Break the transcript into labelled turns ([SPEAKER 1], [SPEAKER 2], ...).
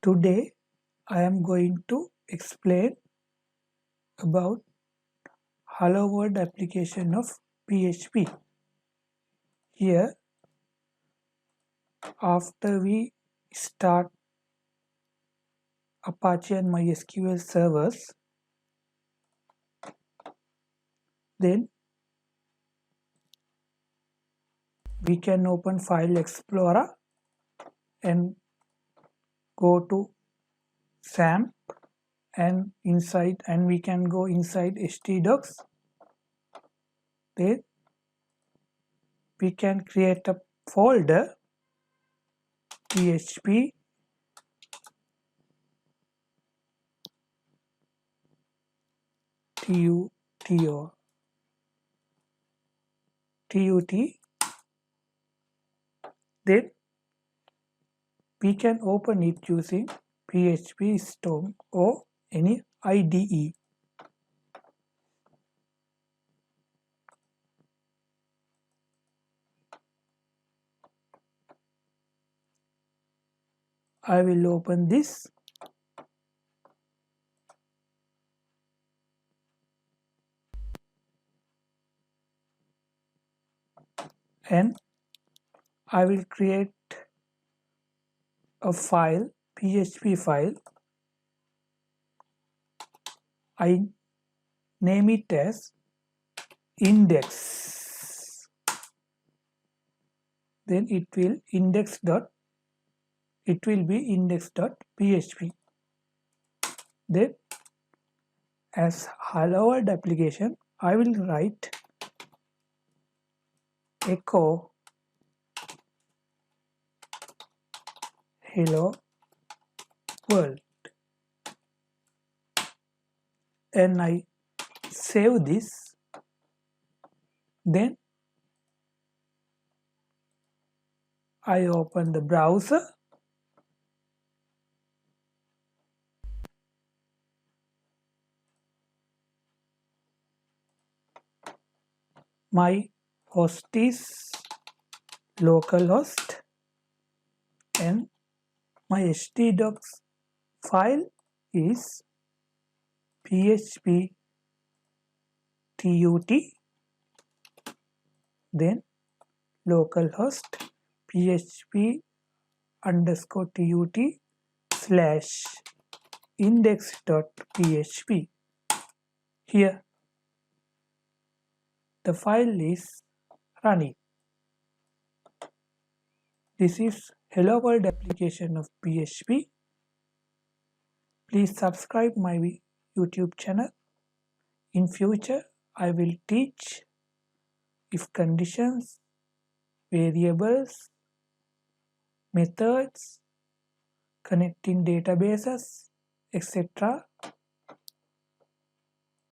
[SPEAKER 1] Today I am going to explain about hello world application of PHP. Here, after we start Apache and MySQL servers, then we can open File Explorer and go to SAMP and we can go inside htdocs. Then we can create a folder php tut. Then we can open it using PHP Storm or any IDE. I will open this and I will create a file, PHP file. I name it as index. Then it will be index.php. Then as hello world application, I will write echo hello world and I save this. Then I open the browser. My host is localhost and my htdocs file is php tut, then localhost php_tut/index.php. Here the file is running. This is hello world application of PHP. Please subscribe my YouTube channel. In future, I will teach if conditions, variables, methods, connecting databases, etc.